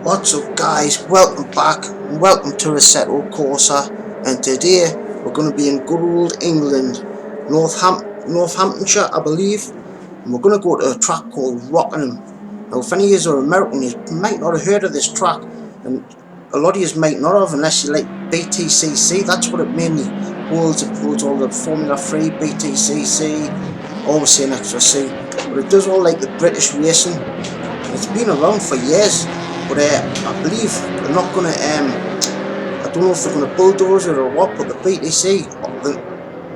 What's up guys, welcome back and welcome to Assetto Corsa, and today we're going to be in good old England, Northamptonshire I believe, and we're going to go to a track called Rockingham. Now if any of you are American, you might not have heard of this track, and a lot of you might not have unless you like BTCC. That's what it mainly holds. It holds all the Formula 3, BTCC, always say an extra C, but it does all like the British racing. It's been around for years, but I believe they're not going to, I don't know if they're going to bulldoze it or what, but the BTC,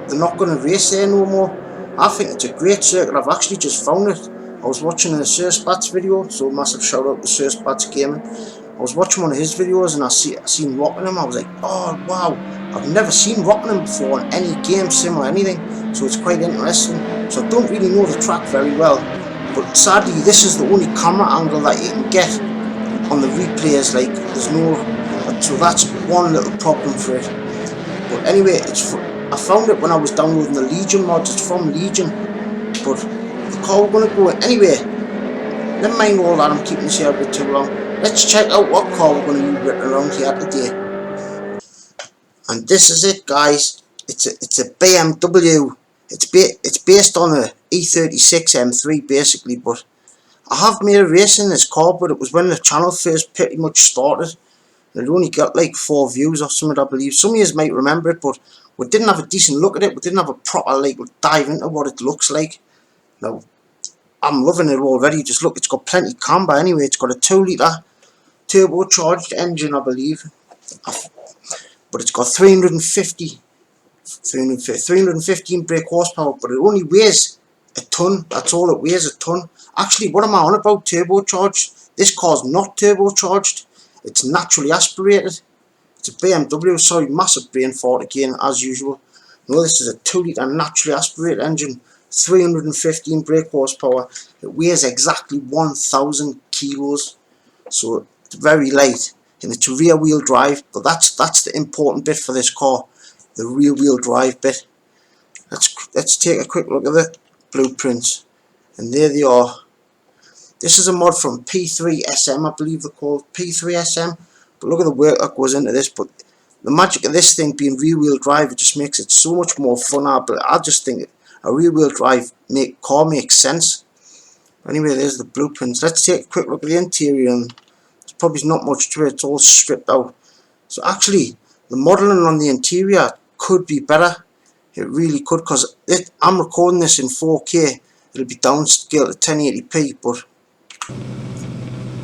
they're not going to race there no more. I think it's a great circuit. I've actually just found it. I was watching a Sir Spats video, so massive shout out to Sir Spats Gaming. I was watching one of his videos and I seen Rockingham. I was like, oh wow, I've never seen Rockingham before in any game sim or anything, so it's quite interesting. So I don't really know the track very well, but sadly this is the only camera angle that you can get on the replays. Like there's no, so that's one little problem for it. But anyway, I found it when I was downloading the Legion mods. It's from Legion, but the car we're going to go in anyway. Never mind all that, I'm keeping this here a bit too long. Let's check out what car we're going to be written around here today. And this is it guys, it's a BMW. It's based on a E36 M3 basically, but I have made a race in this car, but it was when the channel first pretty much started. It only got like 4 views or something, I believe. Some of you might remember it, but we didn't have a decent look at it. We didn't have a proper like dive into what it looks like. Now, I'm loving it already. Just look, it's got plenty of camber anyway. It's got a 2-litre turbocharged engine, I believe. But it's got 315 brake horsepower, but it only weighs a ton. That's all it weighs, a ton. Actually, what am I on about turbocharged? This car's not turbocharged. It's naturally aspirated. It's a BMW, sorry, massive brain fart again, as usual. No, this is a 2-litre naturally aspirated engine, 315 brake horsepower. It weighs exactly 1,000 kilos, so it's very light, and it's a rear wheel drive, but that's the important bit for this car, the rear wheel drive bit. Let's take a quick look at the blueprints, and there they are. This is a mod from P3SM, I believe they're called, P3SM. But look at the work that goes into this. But the magic of this thing being rear wheel drive, it just makes it so much more fun. But I just think a rear wheel drive car makes sense. Anyway, there's the blueprints. Let's take a quick look at the interior, and there's probably not much to it. It's all stripped out. So actually, the modelling on the interior could be better. It really could, because I'm recording this in 4K. It'll be downscaled to 1080p, but you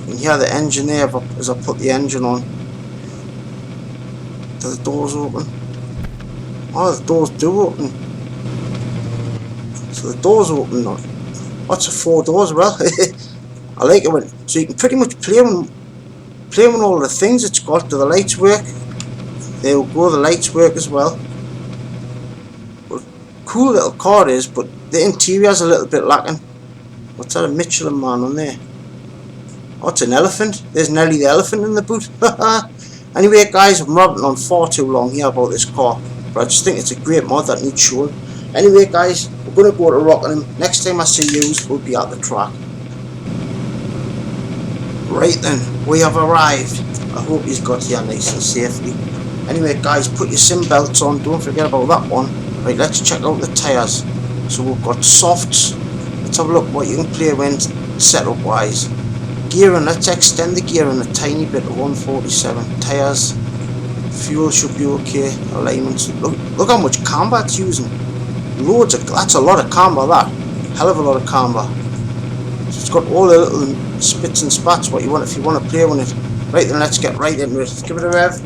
can hear the engine there as I put the engine on. Do the doors open? Oh, the doors do open. So the doors open. What's the 4 doors? Well, I like it when, so you can pretty much play with all the things it's got. Do the lights work? There we go, the lights work as well. But cool little car it is, but the interior's a little bit lacking. What's that, a Michelin Man on there? Oh, it's an elephant. There's Nelly the elephant in the boot. Anyway guys, I'm rambling on far too long here about this car, but I just think it's a great mod that needs showing. Anyway guys, we're going to go to Rockingham. Next time I see yous, we'll be at the track. Right then, we have arrived. I hope he's got here nice and safely. Anyway guys, put your sim belts on, don't forget about that one. Right, let's check out the tyres. So we've got softs. Let's have a look what you can play with setup wise. Gearing, let's extend the gearing a tiny bit to 147. Tyres, fuel should be okay. Alignments, look how much camber it's using. Loads of, that's a lot of camber, that. Hell of a lot of camber. So it's got all the little spits and spats what you want if you want to play with it. Right then, let's get right into it. Give it a rev.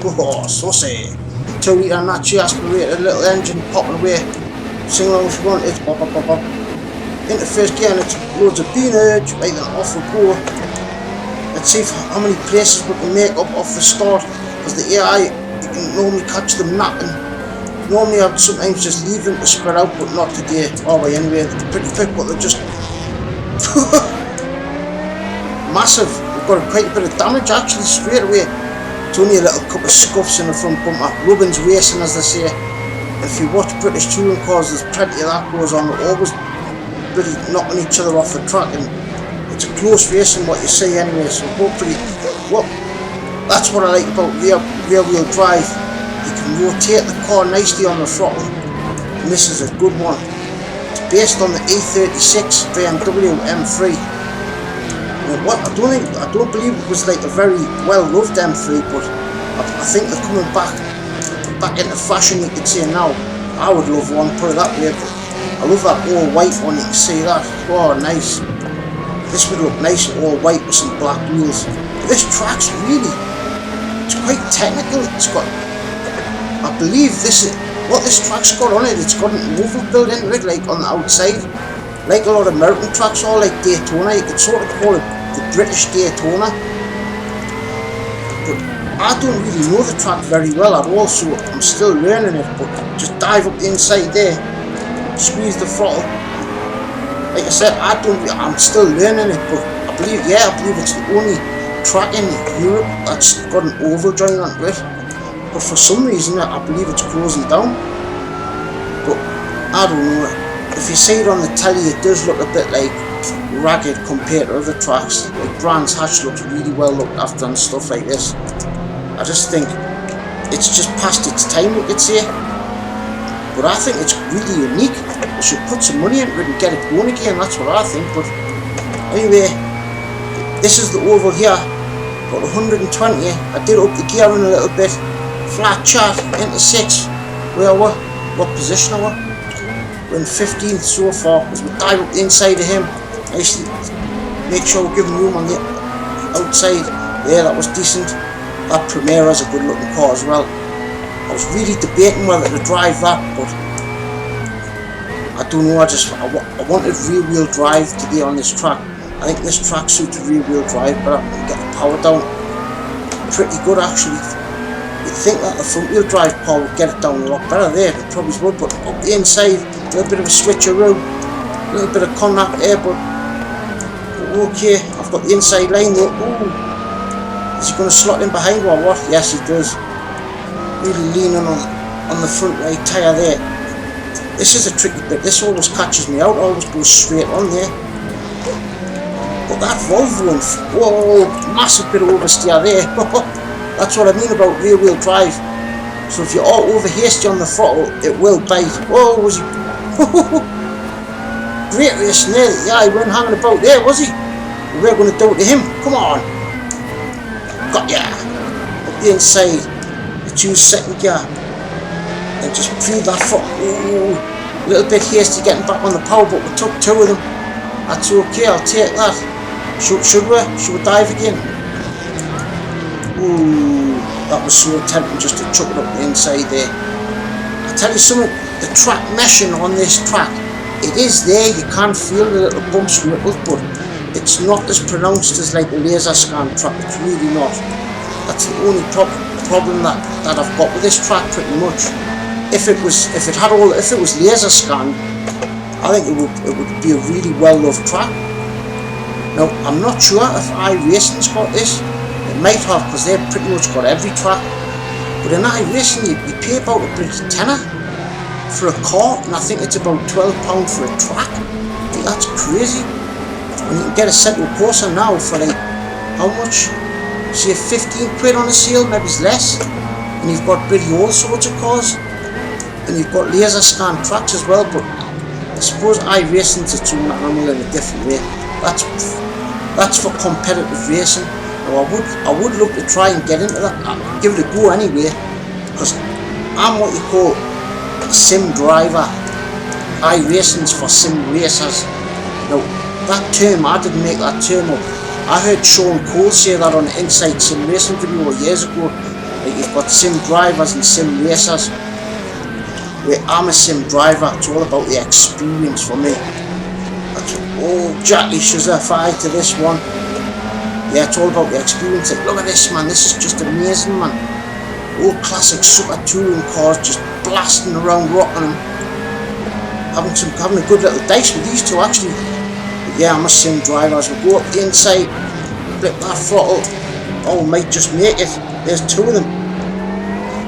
Oh, saucy. 2-litre naturally aspirated little engine popping away. Sing along if you want it. Pop, pop, pop, pop. Into first gear and it's loads of beanage. Right then, off we go. Let's see how many places we can make up off the start, because the AI, you can normally catch them napping. Normally I'd sometimes just leave them to spread out, but not today. Oh well, anyway, they're pretty quick, but they're just massive. We've got quite a bit of damage actually straight away. It's only a little couple of scuffs in the front bumper. Rubbin's racing, as they say. If you watch British touring cars, there's plenty of that goes on. They're always really knocking each other off the track, and it's a close race in what you see anyway, so hopefully, well, that's what I like about rear wheel drive. You can rotate the car nicely on the throttle, and this is a good one. It's based on the E36 BMW M3. What I don't believe it was like a very well loved M3, but I think they're coming back into fashion, you could say now. I would love one, put it that way. But I love that all white one, you can see that. Oh, nice. This would look nice all white with some black wheels. But this track's really, it's quite technical. It's got, I believe what this track's got on it, it's got an oval built into it, like on the outside. Like a lot of American tracks, or like Daytona, you could sort of call it the British Daytona. But I don't really know the track very well at all, so I'm still learning it. But just dive up the inside there, squeeze the throttle. Like I said, I'm still learning it, but I believe it's the only track in Europe that's got an oval joint onto it. But for some reason, I believe it's closing down. But I don't know. If you see it on the telly, it does look a bit like ragged compared to other tracks. Like Brands Hatch looks really well looked after and stuff like this. I just think it's just past its time, you could say. But I think it's really unique. We should put some money into it and get it going again, that's what I think. But anyway, this is the oval here. Got 120. I did up the gearing a little bit. Flat chat into 6. Where I were, what position I were. We're in 15th so far, as we dive up the inside of him. Nicely. Make sure we're giving room on the outside. Yeah, that was decent. That Primera's a good looking car as well. I was really debating whether to drive that, but I don't know, I wanted rear wheel drive to be on this track. I think this track suits rear wheel drive better and get the power down. Pretty good actually. You'd think that the front wheel drive power would get it down a lot better there, it probably would, but up the inside, a little bit of a switcheroo, a little bit of contact there, but okay, I've got the inside line there. Ooh. Is he going to slot in behind or what? Yes, he does. Really leaning on the front right tyre there. This is a tricky bit. This always catches me out. Always goes straight on there. But that Volvo, whoa, massive bit of oversteer there. That's what I mean about rear wheel drive. So if you're all over hasty on the throttle, it will bite. Whoa, was he? Great racing there. Yeah, he wasn't hanging about there, was he? We're going to do it to him. Come on. Got ya. Up the inside. Choose second gear and just feel that foot. Ooh, a little bit hasty getting back on the power, but we took 2 of them. That's okay, I'll take that. Should we dive again? Ooh, that was so tempting just to chuck it up the inside there. I tell you something, the track meshing on this track, it is there, you can feel the little bumps and ripples, but it's not as pronounced as like the laser scan track. It's really not. That's the only problem that I've got with this track pretty much. If it was laser scanned, I think it would be a really well loved track. Now I'm not sure if iRacing's got this. It might have, because they've pretty much got every track. But in iRacing you pay about a pretty tenner for a car, and I think it's about £12 for a track. I think that's crazy. And you can get a Assetto Corsa now for like, how much? Say 15 quid on a sale, maybe it's less. And you've got pretty all sorts of cars. And you've got laser scan tracks as well, but I suppose iRacing's its own animal in a different way. That's for competitive racing. Now I would look to try and get into that, give it a go anyway, because I'm what you call a sim driver. iRacing's for sim racers. Now that term, I didn't make that term up. I heard Sean Cole say that on the Inside Sim Racing video years ago. Like you've got sim drivers and sim racers. Where I'm a sim driver, it's all about the experience for me. Oh, Jackie Shazafai to this one. Yeah, it's all about the experience. Like, look at this, man, this is just amazing, man. Old classic super touring cars just blasting around Rockingham. Having a good little dice with these two actually. Yeah, I'm a sim driver. As we go up the inside, flip that throttle. Oh, we might just make it. There's 2 of them.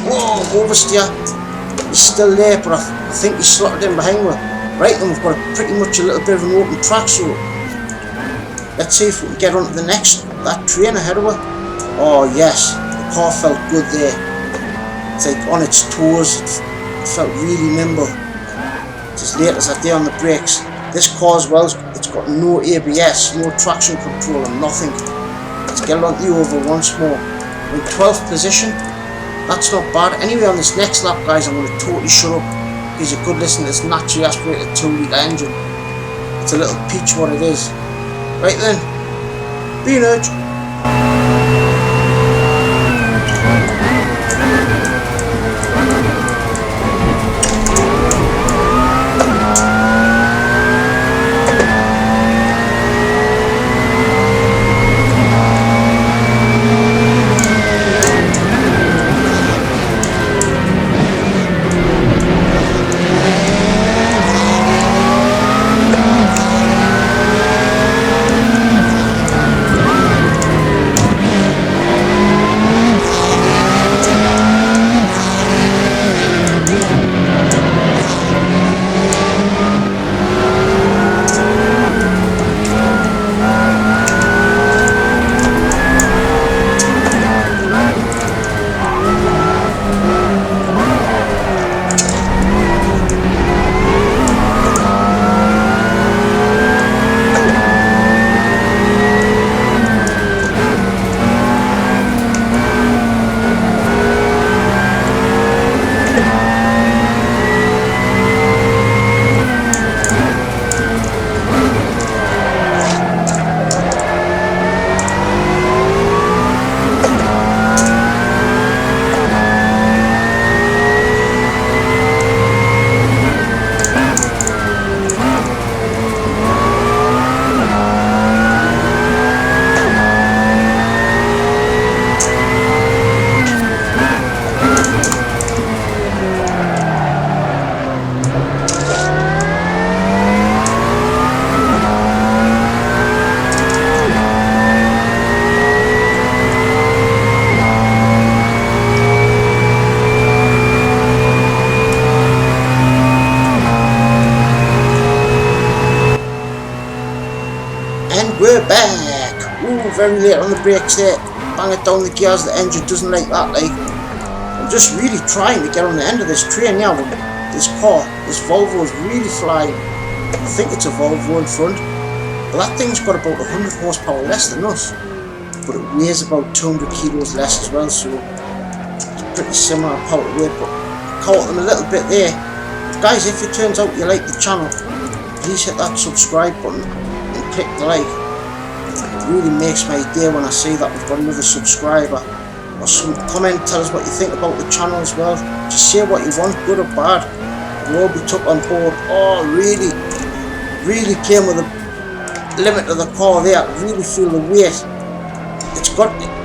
Whoa, oversteer. He's still there, but I think he's slotted in behind me. Right, then we've got pretty much a little bit of an open track, so Let's see if we can get onto the next, that train ahead of her. Oh yes, the car felt good there. It's like on its toes, it felt really nimble. Just late as I did on the brakes. This car as well, it's got no ABS, no traction control and nothing. Let's get on the oval once more. In 12th position, that's not bad. Anyway, on this next lap guys, I'm going to totally shut up. Gives you a good listen to this naturally aspirated 2-litre engine. It's a little peach what it is. Right then, be an urge. We're back! Ooh, very late on the brakes there. Bang it down the gears, the engine doesn't like that, like. I'm just really trying to get on the end of this train now. This car, this Volvo is really flying. I think it's a Volvo in front. But that thing's got about 100 horsepower less than us. But it weighs about 200 kilos less as well, so it's pretty similar power to weight, but caught them a little bit there. But guys, if it turns out you like the channel, please hit that subscribe button and click the like. It really makes my day when I see that we've got another subscriber. Or some comment, tell us what you think about the channel as well. Just say what you want, good or bad. We'll all be took on board. Oh, really came with the limit of the car there. I really feel the weight.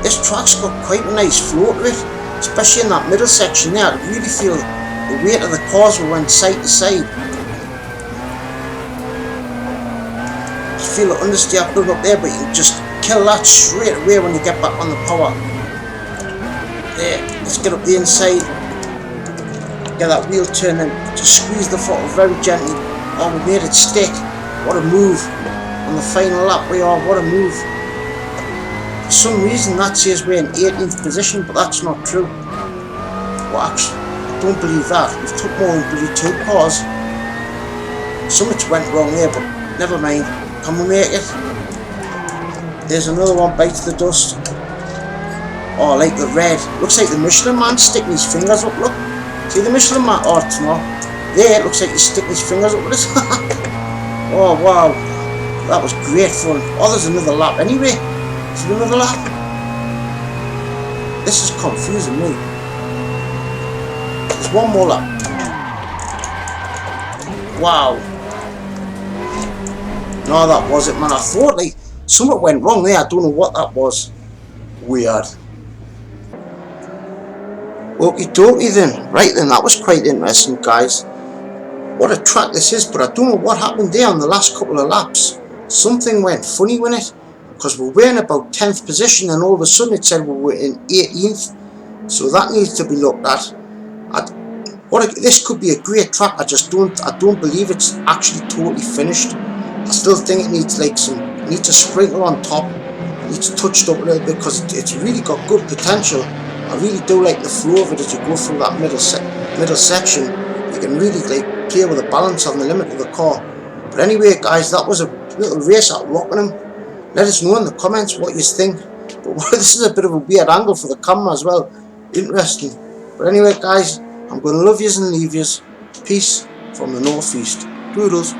This track's got quite a nice flow to it, especially in that middle section there. I really feel the weight of the cars will went side to side. Feel the understeer build up there, but you can just kill that straight away when you get back on the power. There, let's get up the inside, get that wheel turning, just squeeze the throttle very gently. Oh, we made it stick. What a move on the final lap we are, what a move. For some reason that says we're in 18th position, but that's not true. Well, actually, I don't believe that. We've took more than 2 cars. Something's went wrong there, but never mind. Can we make it? There's another one, bites the dust. Oh, I like the red. Looks like the Michelin man sticking his fingers up, look. See the Michelin man? Oh, it's not. There, it looks like he's sticking his fingers up with this. Oh, wow. That was great fun. Oh, there's another lap anyway. Is there another lap? This is confusing me. There's one more lap. Wow. No, that was it, man. I thought like something went wrong there. I don't know what that was. Weird. Okie dokie then. Right then, that was quite interesting, guys. What a track this is, but I don't know what happened there on the last couple of laps. Something went funny with it, because we were in about 10th position and all of a sudden it said we were in 18th. So that needs to be looked at. This could be a great track. I don't believe it's actually totally finished. I still think it needs like some need to sprinkle on top, needs touched up a little bit because it's really got good potential. I really do like the flow of it as you go through that middle section. You can really like play with the balance on the limit of the car. But anyway guys, that was a little race at Rockingham. Let us know in the comments what you think. But this is a bit of a weird angle for the camera as well. Interesting. But anyway guys, I'm going to love yous and leave yous. Peace from the northeast. Doodles.